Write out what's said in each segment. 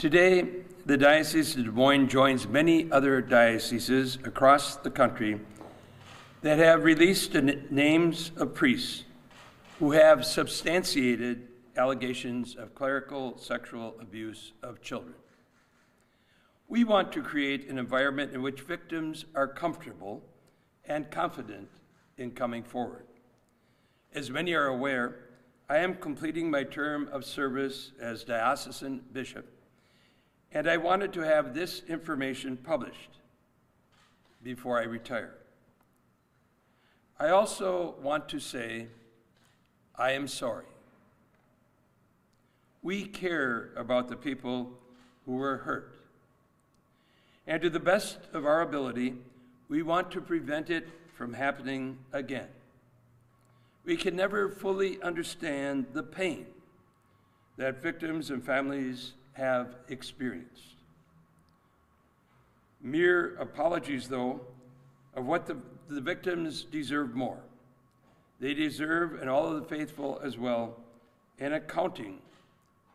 Today, the Diocese of Des Moines joins many other dioceses across the country that have released the names of priests who have substantiated allegations of clerical sexual abuse of children. We want to create an environment in which victims are comfortable and confident in coming forward. As many are aware, I am completing my term of service as diocesan bishop, and I wanted to have this information published before I retire. I also want to say, I am sorry. We care about the people who were hurt. And to the best of our ability, we want to prevent it from happening again. We can never fully understand the pain that victims and families have experienced. Mere apologies, though, of what the victims deserve more. They deserve, and all of the faithful as well, an accounting,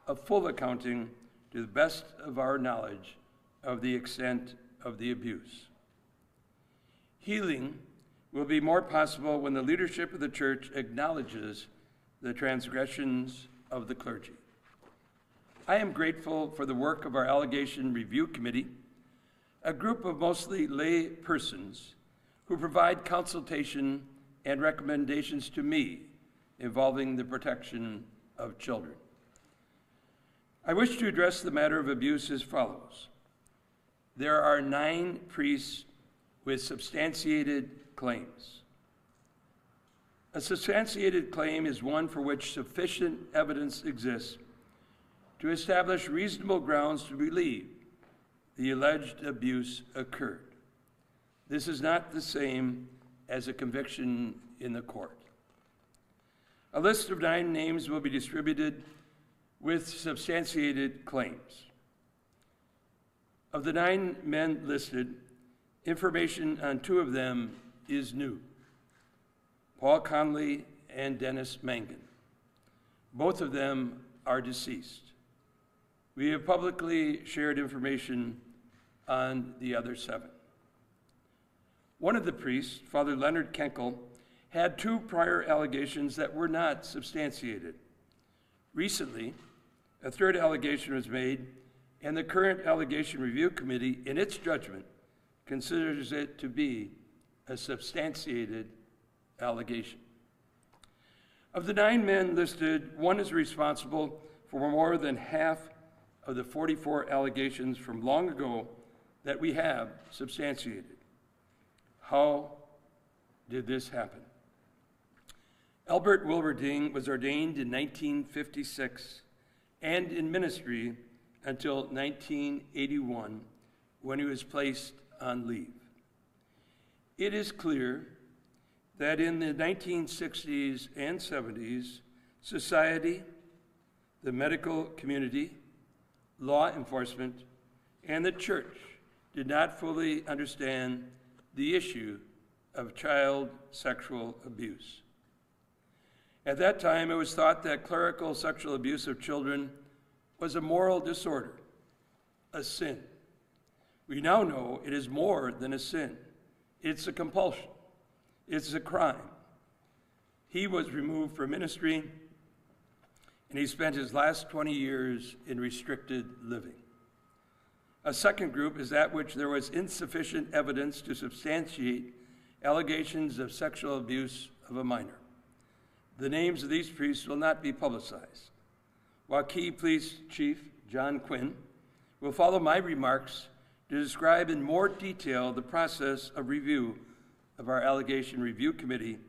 a full accounting to the best of our knowledge of the extent of the abuse. Healing will be more possible when the leadership of the Church acknowledges the transgressions of the clergy. I am grateful for the work of our Allegation Review Committee, a group of mostly lay persons who provide consultation and recommendations to me involving the protection of children. I wish to address the matter of abuse as follows. There are 9 priests with substantiated claims. A substantiated claim is one for which sufficient evidence exists to establish reasonable grounds to believe the alleged abuse occurred. This is not the same as a conviction in the court. A list of 9 names will be distributed with substantiated claims. Of the 9 men listed, information on 2 of them is new: Paul Conley and Dennis Mangan. Both of them are deceased. We have publicly shared information on the other 7. One of the priests, Father Leonard Kenkel, had 2 prior allegations that were not substantiated. Recently, a 3rd allegation was made, and the current Allegation Review Committee, in its judgment, considers it to be a substantiated allegation. Of the 9 men listed, 1 is responsible for more than half of the 44 allegations from long ago that we have substantiated. How did this happen? Albert Wilberding was ordained in 1956 and in ministry until 1981, when he was placed on leave. It is clear that in the 1960s and 70s, society, the medical community, law enforcement, and the Church did not fully understand the issue of child sexual abuse. At that time, it was thought that clerical sexual abuse of children was a moral disorder, a sin. We now know it is more than a sin. It's a compulsion. It's a crime. He was removed from ministry, and he spent his last 20 years in restricted living. A second group is that which there was insufficient evidence to substantiate allegations of sexual abuse of a minor. The names of these priests will not be publicized. Waukee Police Chief John Quinn will follow my remarks to describe in more detail the process of review of our Allegation Review Committee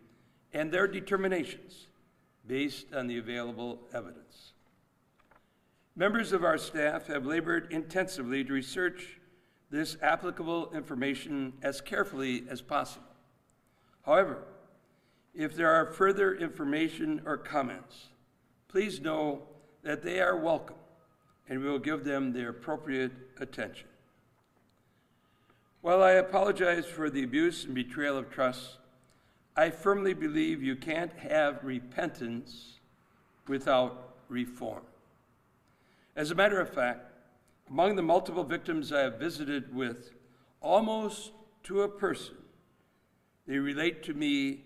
and their determinations based on the available evidence. Members of our staff have labored intensively to research this applicable information as carefully as possible. However, if there are further information or comments, please know that they are welcome, and we will give them the appropriate attention. While I apologize for the abuse and betrayal of trust, I firmly believe you can't have repentance without reform. As a matter of fact, Among the multiple victims I have visited with, almost to a person, they relate to me.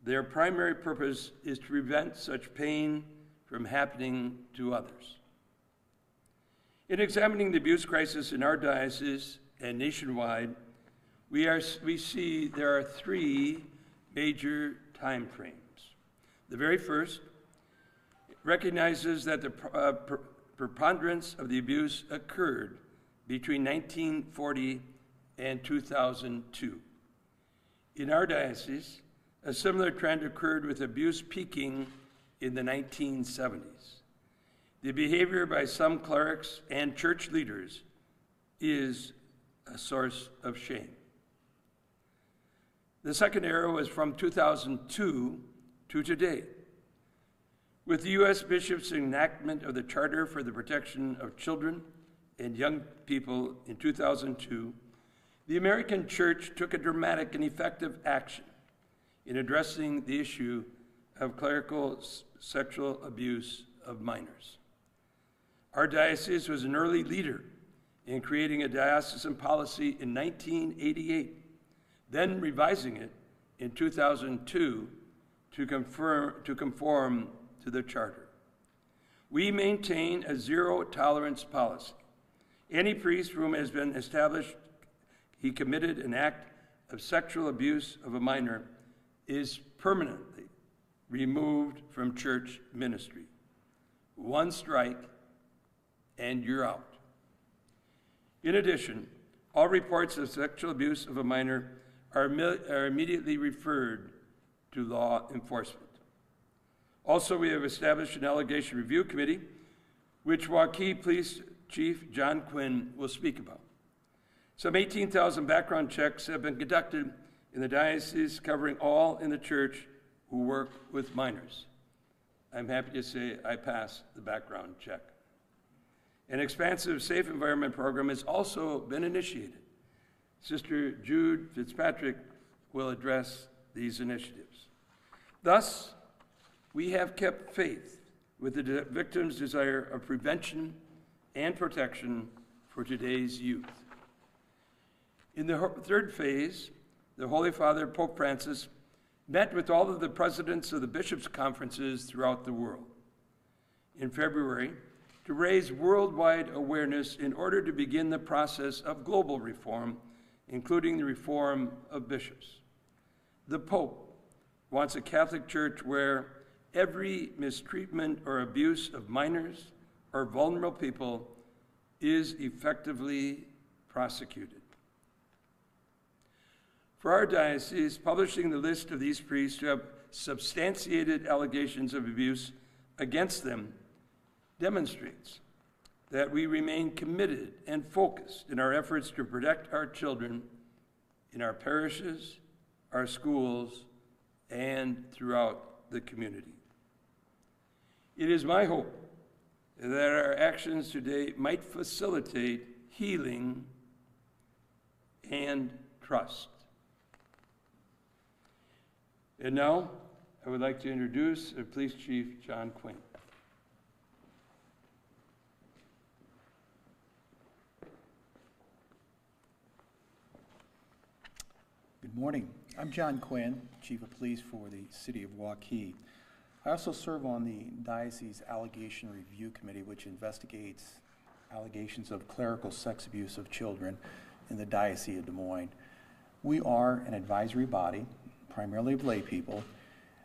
Their primary purpose is to prevent such pain from happening to others. In examining the abuse crisis in our diocese and nationwide, we see there are three major time frames. The very first recognizes that the preponderance of the abuse occurred between 1940 and 2002. In our diocese, a similar trend occurred with abuse peaking in the 1970s. The behavior by some clerics and church leaders is a source of shame. The second era was from 2002 to today. With the U.S. Bishop's enactment of the Charter for the Protection of Children and Young People in 2002, the American Church took a dramatic and effective action in addressing the issue of clerical sexual abuse of minors. Our diocese was an early leader in creating a diocesan policy in 1988, then revising it in 2002 to conform to the Charter. We maintain a zero-tolerance policy. Any priest for whom it has been established he committed an act of sexual abuse of a minor is permanently removed from church ministry. One strike, and you're out. In addition, all reports of sexual abuse of a minor are immediately referred to law enforcement. Also, we have established an allegation review committee, which Waukee Police Chief John Quinn will speak about. Some 18,000 background checks have been conducted in the diocese, covering all in the church who work with minors. I'm happy to say I passed the background check. An expansive safe environment program has also been initiated. Sister Jude Fitzpatrick will address these initiatives. Thus, we have kept faith with the victim's desire of prevention and protection for today's youth. In the third phase, the Holy Father, Pope Francis, met with all of the presidents of the bishops' conferences throughout the world in February to raise worldwide awareness in order to begin the process of global reform, including the reform of bishops. The Pope wants a Catholic Church where every mistreatment or abuse of minors or vulnerable people is effectively prosecuted. For our diocese, publishing the list of these priests who have substantiated allegations of abuse against them demonstrates that we remain committed and focused in our efforts to protect our children in our parishes, our schools, and throughout the community. It is my hope that our actions today might facilitate healing and trust. And now, I would like to introduce our Police Chief, John Quinn. Good morning. I'm John Quinn, Chief of Police for the City of Waukee. I also serve on the Diocese Allegation Review Committee, which investigates allegations of clerical sex abuse of children in the Diocese of Des Moines. We are an advisory body, primarily of lay people,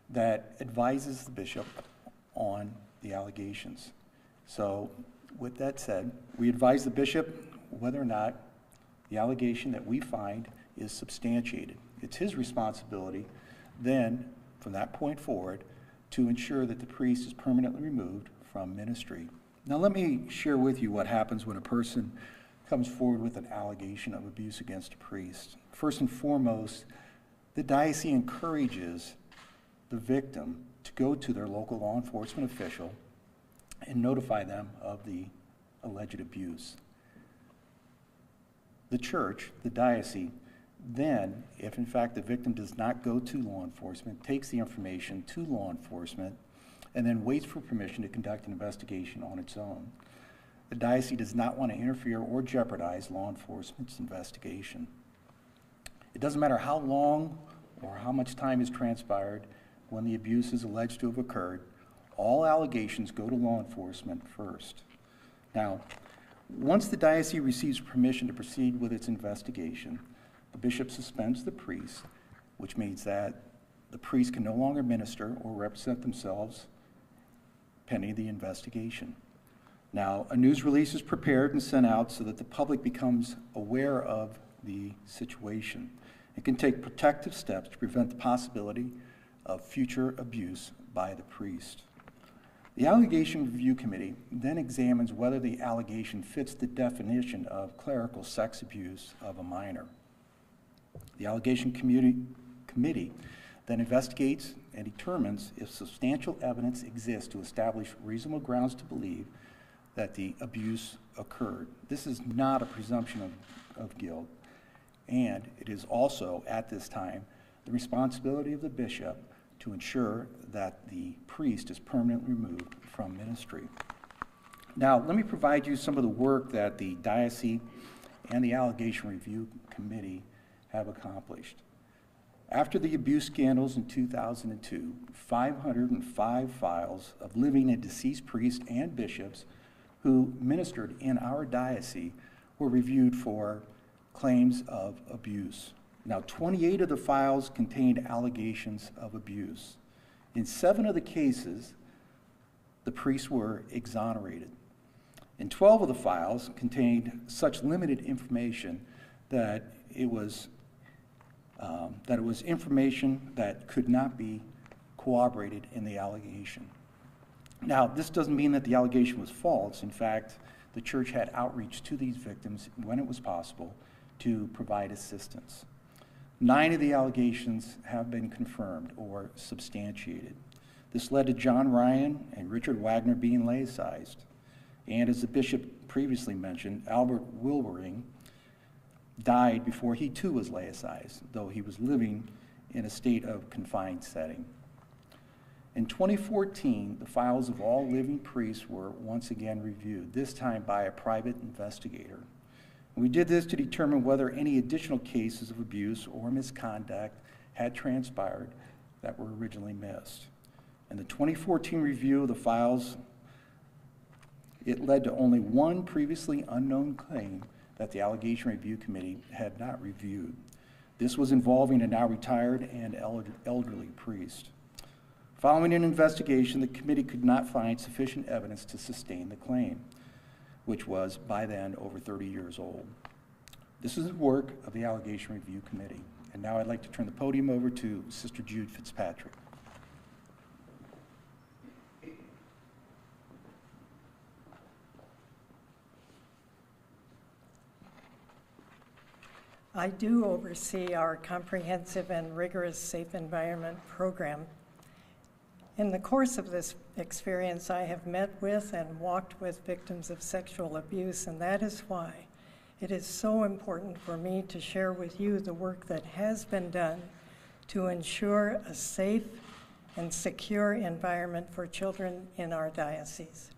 that advises the bishop on the allegations. So with that said, we advise the bishop whether or not the allegation that we find is substantiated. It's his responsibility then, from that point forward, to ensure that the priest is permanently removed from ministry. Now let me share with you what happens when a person comes forward with an allegation of abuse against a priest. First and foremost, the diocese encourages the victim to go to their local law enforcement official and notify them of the alleged abuse. The church, the diocese, then, if in fact the victim does not go to law enforcement, takes the information to law enforcement and then waits for permission to conduct an investigation on its own. The diocese does not want to interfere or jeopardize law enforcement's investigation. It doesn't matter how long or how much time has transpired when the abuse is alleged to have occurred. All allegations go to law enforcement first. Now, once the diocese receives permission to proceed with its investigation, the bishop suspends the priest, which means that the priest can no longer minister or represent themselves pending the investigation. Now, a news release is prepared and sent out so that the public becomes aware of the situation. It can take protective steps to prevent the possibility of future abuse by the priest. The Allegation Review Committee then examines whether the allegation fits the definition of clerical sex abuse of a minor. The Allegation Committee then investigates and determines if substantial evidence exists to establish reasonable grounds to believe that the abuse occurred. This is not a presumption of guilt, and it is also, at this time, the responsibility of the bishop to ensure that the priest is permanently removed from ministry. Now, let me provide you some of the work that the diocese and the Allegation Review Committee have accomplished. After the abuse scandals in 2002, 505 files of living and deceased priests and bishops who ministered in our diocese were reviewed for claims of abuse. Now, 28 of the files contained allegations of abuse. In 7 of the cases, the priests were exonerated. And 12 of the files contained such limited information that it was information that could not be corroborated in the allegation. Now, this doesn't mean that the allegation was false. In fact, the church had outreach to these victims when it was possible to provide assistance. 9 of the allegations have been confirmed or substantiated. This led to John Ryan and Richard Wagner being laicized. And as the bishop previously mentioned, Albert Wilbering died before he too was laicized, though he was living in a state of confined setting. In 2014, the files of all living priests were once again reviewed, this time by a private investigator. We did this to determine whether any additional cases of abuse or misconduct had transpired that were originally missed. In the 2014 review of the files, it led to only one previously unknown claim that the Allegation Review Committee had not reviewed. This was involving a now retired and elderly priest. Following an investigation, the committee could not find sufficient evidence to sustain the claim, which was by then over 30 years old. This is the work of the Allegation Review Committee. And now I'd like to turn the podium over to Sister Jude Fitzpatrick. I do oversee our comprehensive and rigorous safe environment program. In the course of this experience, I have met with and walked with victims of sexual abuse, and that is why it is so important for me to share with you the work that has been done to ensure a safe and secure environment for children in our diocese.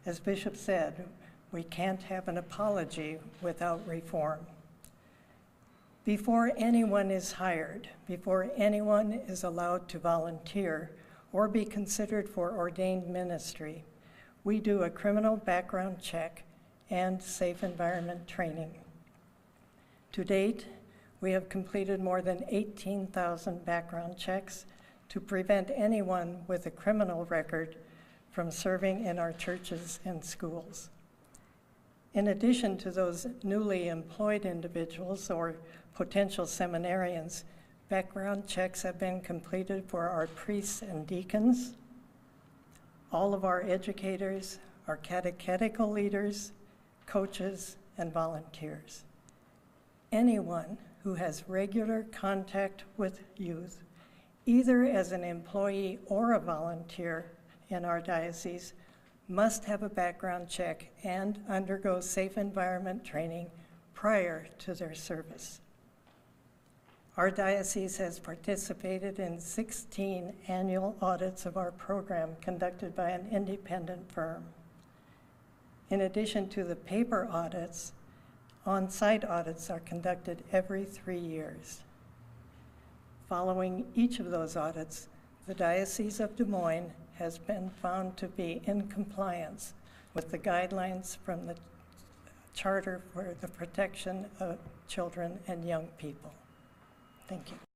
As Bishop said, we can't have an apology without reform. Before anyone is hired, before anyone is allowed to volunteer or be considered for ordained ministry, we do a criminal background check and safe environment training. To date, we have completed more than 18,000 background checks to prevent anyone with a criminal record from serving in our churches and schools. In addition to those newly employed individuals or potential seminarians, background checks have been completed for our priests and deacons, all of our educators, our catechetical leaders, coaches, and volunteers. Anyone who has regular contact with youth, either as an employee or a volunteer in our diocese, must have a background check and undergo safe environment training prior to their service. Our diocese has participated in 16 annual audits of our program conducted by an independent firm. In addition to the paper audits, on-site audits are conducted every 3 years. Following each of those audits, the Diocese of Des Moines has been found to be in compliance with the guidelines from the Charter for the Protection of Children and Young People. Thank you.